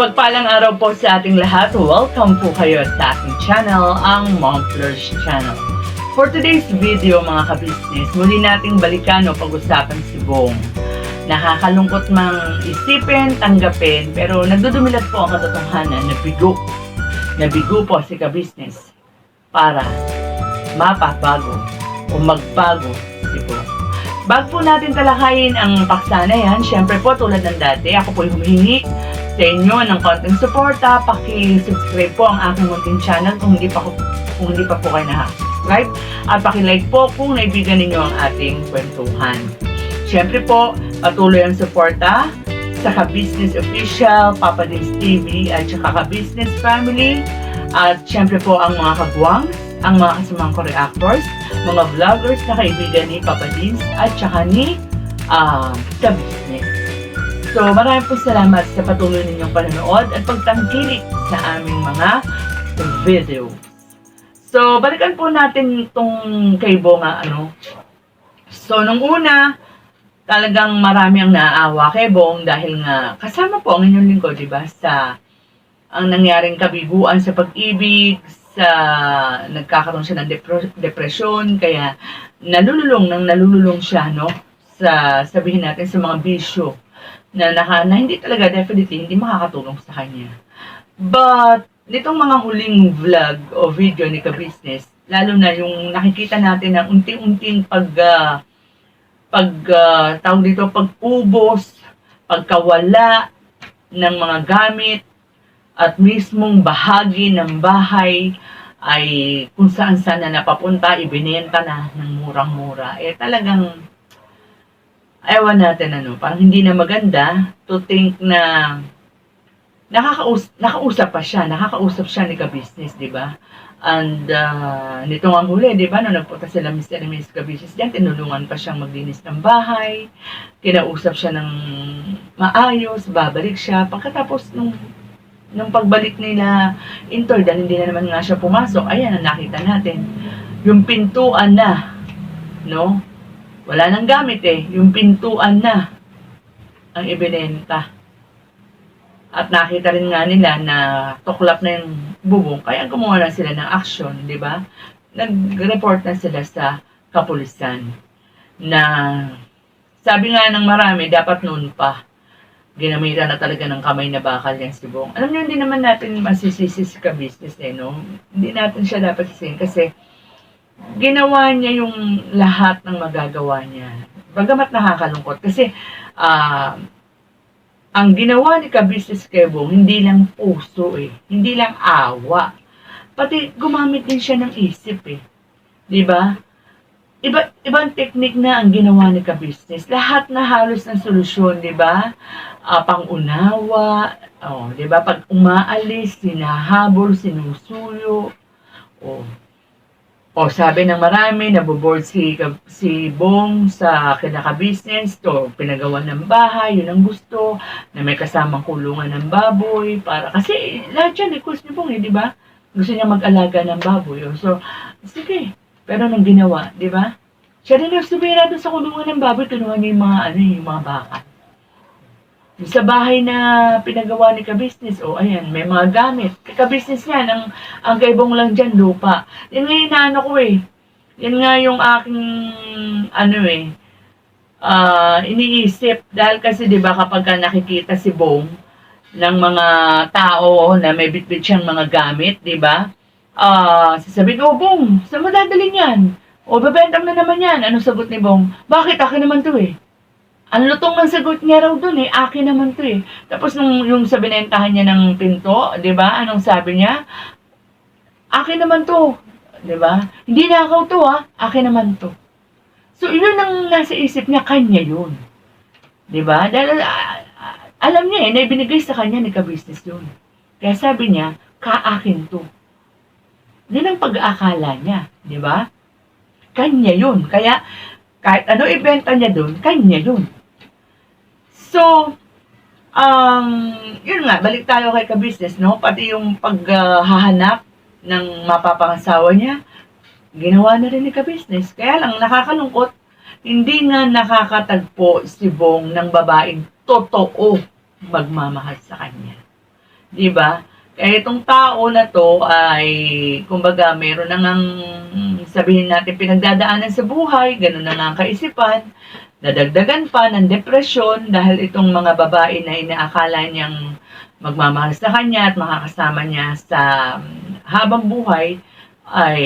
Mapagpalang araw po sa ating lahat. Welcome po kayo sa ating channel, ang Mom Flourish Channel. For today's video mga kabisnes, muli nating balikan o pag-usapan si Bong. Nakakalungkot mang isipin, tanggapin, pero nagdudumilat po ang katotohanan na bigo. Nabigo po si kabisnes para mapabago o magbago si Bong. Bago po natin talakayin ang paksa na yan, syempre po tulad ng dati, ako po humihingi sa inyo ng konting suporta. Paki-subscribe po ang aking munting channel kung hindi pa po kayo na-subscribe. At paki-like po kung naibigan ninyo ang ating kwentuhan. Siyempre po, patuloy ang suporta sa Ka-Business Official, Papa Dins TV, at saka Ka-Business Family. At siyempre po ang mga kagwang, ang mga kasamang ko-reactors, mga vloggers na kaibigan ni Papa Dins, at saka ni Ka-Business. So, maraming po salamat sa patuloy ninyong panonood at pagtangkilik sa aming mga video. So, balikan po natin itong kay Bong So, nung una, talagang marami ang naaawa kay Bong dahil nga kasama po ang inyong lingkod, diba? Sa ang nangyaring kabiguan sa pag-ibig, sa nagkakaroon siya ng depresyon, kaya nalululong siya, no? Sa sabihin natin sa mga bisyo na hindi talaga definitely hindi makakatulong sa kanya. But nitong mga huling vlog o video ni Ka-Business, lalo na yung nakikita natin na unting-unting pag-ubos, pagkawala ng mga gamit at mismong bahagi ng bahay ay kung saan-saan na napapunta, ibinenta na ng murang-mura. Talagang ewan natin parang hindi na maganda to think na nakakausap siya ni Ka-Business, di ba? And nitong ang huli, di ba, nung nagpunta sila Mr. and Miss Ka-Business diyan, tinulungan pa siyang maglinis ng bahay, kinausap siya ng maayos, babalik siya. Pagkatapos nung pagbalik nila indoor, dahil hindi na naman nga siya pumasok, ayan ang nakita natin. Yung pintuan na, no? Wala nang gamit yung pintuan na ang ibinenta. At nakita rin nga nila na tuklap na yung bubong, kaya gumawa na sila ng action, di ba? Nag-report na sila sa kapulisan. Na sabi nga ng marami, dapat noon pa ginamitan na talaga ng kamay na bakal yan si Bong. Alam niyo, hindi naman natin masisisi si Ka-Business no? Hindi natin siya dapat sisihin kasi ginawa niya yung lahat ng magagawa niya. Bagamat nakakalungkot kasi ang ginawa ni Ka-Business kay Bong, hindi lang puso hindi lang awa. Pati gumamit din siya ng isip di ba? Ibang technique na ang ginawa ni Ka-Business. Lahat na halos ng solusyon, di ba? Pangunawa, di ba? Pag umaalis, sinahabol, sinusuyo, sabi ng marami, naboboard si Bong sa Ka-Business, pinagawa ng bahay, yun ang gusto, na may kasamang kulungan ng baboy, kasi lahat yan, request ni Bong, di ba? Gusto niya mag-alaga ng baboy. So, sige, pero nang ginawa, di ba? Siya rin nagsubira doon sa kulungan ng baboy, kinuha niya yung mga baka. Sa bahay na pinagawa ni Ka-Business, ayan, may mga gamit. Ka-Business yan, ang kaibong lang dyan, lupa. Yan nga yung inaano ko Yan nga yung aking, iniisip. Dahil kasi, di ba, kapag nakikita si Bong ng mga tao na may bitbit siyang mga gamit, di ba? Sasabihin, Bong, saan mo dadalhin yan? Babentang na naman yan. Anong sagot ni Bong? Bakit? Akin naman to Ang lutong ng sagot niya raw dun akin naman to Tapos yung sa binentahan niya ng pinto, di ba? Anong sabi niya? Akin naman to. Di ba? Hindi nakaw to akin naman to. So, yun ang nasa isip niya, kanya yun. Di ba? Dahil alam niya na ibinigay sa kanya ni Ka-Business yun. Kaya sabi niya, ka-akin to. Yun ang pag-aakala niya. Di ba? Kanya yun. Kaya, kahit ano ibenta niya dun, kanya yun. So, yun nga, balik tayo kay Ka-Business, no? Pati yung paghahanap ng mapapangasawa niya, ginawa na rin ni Ka-Business. Kaya lang, nakakalungkot, hindi nga nakakatagpo si Bong ng babaeng totoo magmamahal sa kanya. 'di ba? Kaya itong tao na 'to ay kumbaga meron na ngang sabihin natin pinagdadaanan sa buhay, gano'n na nga ang kaisipan, nadagdagan pa ng depresyon dahil itong mga babae na inaakala niyang magmamahal sa kanya at makakasama niya sa habang buhay ay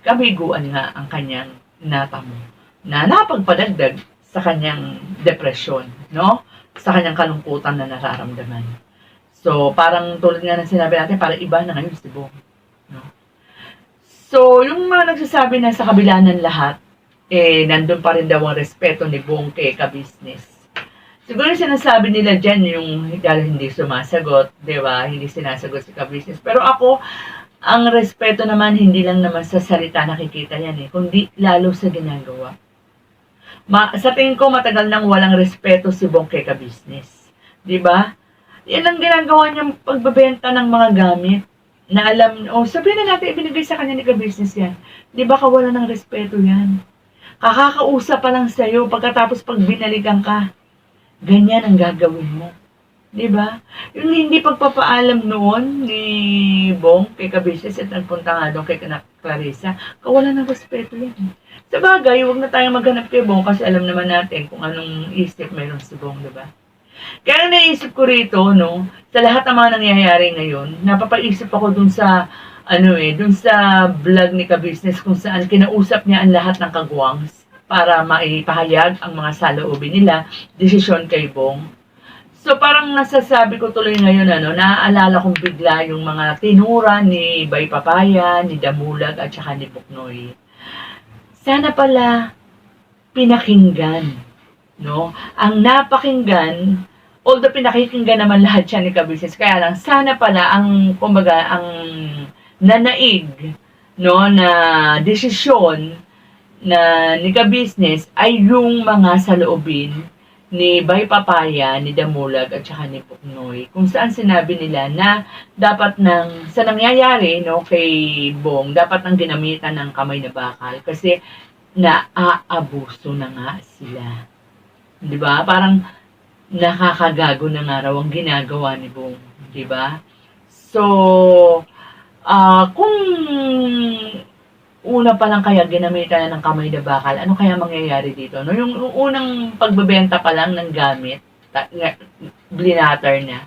kabiguan nga ang kanyang natamo na napagpadagdag sa kanyang depresyon, no? Sa kanyang kalungkutan na nararamdaman. So, parang tulad nga ng sinabi natin, parang iba na ngayon si Bong. No? So, yung mga nagsasabi na sa kabila ng lahat, nandun pa rin daw ang respeto ni Bong kay ka-business. Siguro yung sinasabi nila dyan, yung dahil hindi sumasagot, di ba? Hindi sinasagot si ka-business. Pero ako, ang respeto naman, hindi lang naman sa salita nakikita yan kundi lalo sa ginagawa. Sa tingin ko, matagal nang walang respeto si Bong kay ka-business. Di ba? Yan ang ginagawa niyang pagbebenta ng mga gamit na alam, sabihin na natin, ibinigay sa kanya ni ka-business yan. Di ba kawalan ng respeto yan? Kakakausap pa lang sa'yo, pagkatapos pag binalikan ka, ganyan ang gagawin mo. Di ba? Yung hindi pagpapaalam noon ni Bong kay ka-business at nagpunta nga doon kay Clarissa, kawalan ng respeto yan. Sa bagay, huwag na tayong maghanap kay Bong kasi alam naman natin kung anong isip meron si Bong, di ba? Kaya naisip ko rito, no, sa lahat ng mga nangyayari ngayon, napapaisip ako dun sa, dun sa vlog ni ka-business kung saan kinausap niya ang lahat ng kagwangs para maipahayag ang mga saloobin nila, desisyon kay Bong. So parang nasasabi ko tuloy ngayon, naaalala kong bigla yung mga tinura ni Bay Papaya, ni Damulag at saka ni Buknoy. Sana pala pinakinggan, no? Ang napakinggan, although pinakikinggan naman lahat siya ni ka-business, kaya lang sana pala ang kumbaga ang nanaig, no, na desisyon na ni ka-business ay yung mga saloobin ni Bay Papaya, ni Damulag at saka ni Puknoy, kung saan sinabi nila na dapat sa nangyayari, no, kay Bong, dapat nang ginamitan ng kamay na bakal kasi naaabuso na nga sila. 'Di ba? Parang nakakagago na nga raw ang ginagawa ni Bong, 'di ba? So, kung una pa lang kaya ginamitan na ng kamay na bakal, ano kaya mangyayari dito? No, yung unang pagbebenta pa lang ng gamit, blinatter na.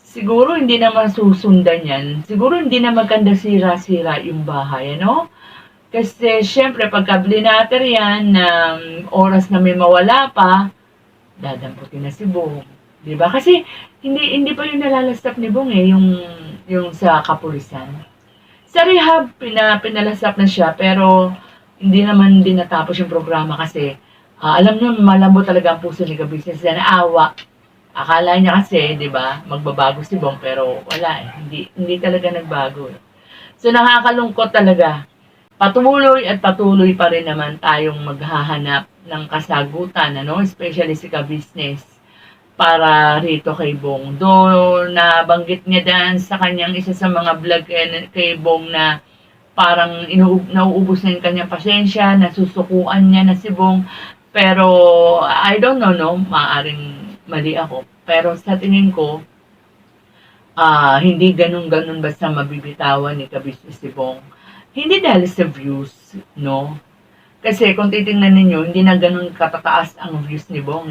Siguro hindi na masusundan yan. Siguro hindi na maganda sira-sira yung bahay, ano? Kasi syempre pagka blinatter yan, oras na may mawala pa, dadamputin na si Bong. 'Di ba? Kasi hindi pa yung nalalasap ni Bong yung sa kapulisan. Sa rehab pinalasap na siya pero hindi naman din natapos yung programa kasi alam niyo malambot talaga ang puso ni ka-business na naawa. Akala niya kasi, 'di ba, magbabago si Bong pero wala hindi talaga nagbago. So nakakalungkot talaga. Patuloy pa rin naman tayong maghahanap ng kasagutan, especially si ka-business para rito kay Bong. Doon nabanggit niya dan sa kanyang isa sa mga vlog kay Bong na parang nauubos na yung kanyang pasensya, nasusukuan niya na si Bong. Pero I don't know, maaring mali ako. Pero sa tingin ko, hindi ganun basta mabibitawan ni ka-business si Bong. Hindi dahil sa views, no? Kasi kung titingnan ninyo, hindi na ganun katataas ang views ni Bong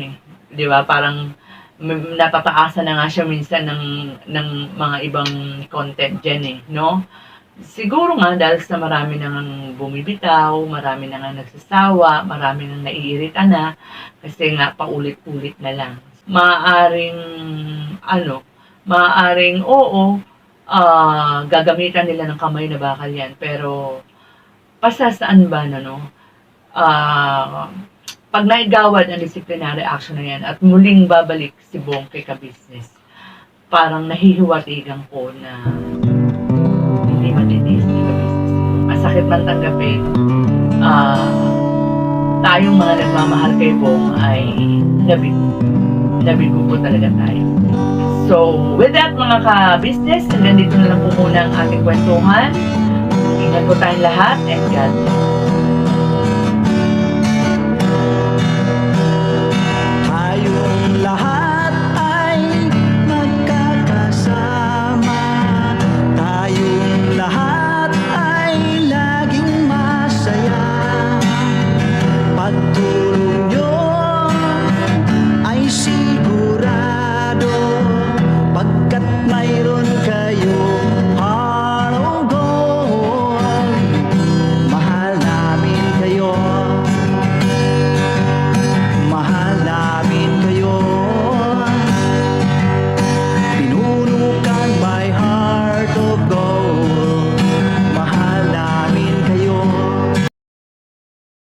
Di ba? Parang natataasan na nga siya minsan ng mga ibang content dyan no? Siguro nga dahil sa marami nang bumibitaw, marami nang nagsasawa, marami nang naiirita na, kasi nga paulit-ulit na lang. Maaring oo, gagamitan nila ng kamay na bakal yan, pero pasasaan ba pag naigawad ang disciplinary action na yan at muling babalik si Bong kay ka-business, parang nahihiwatigan ko na hindi matinis ni ka-business. Masakit man tanggapin, tayong mga nagmamahal kay Bong ay nabigo po talaga tayo. So, with that mga ka-business, hanggang dito na lang po muna ang ating kwentuhan. Ingat po tayong lahat and God bless.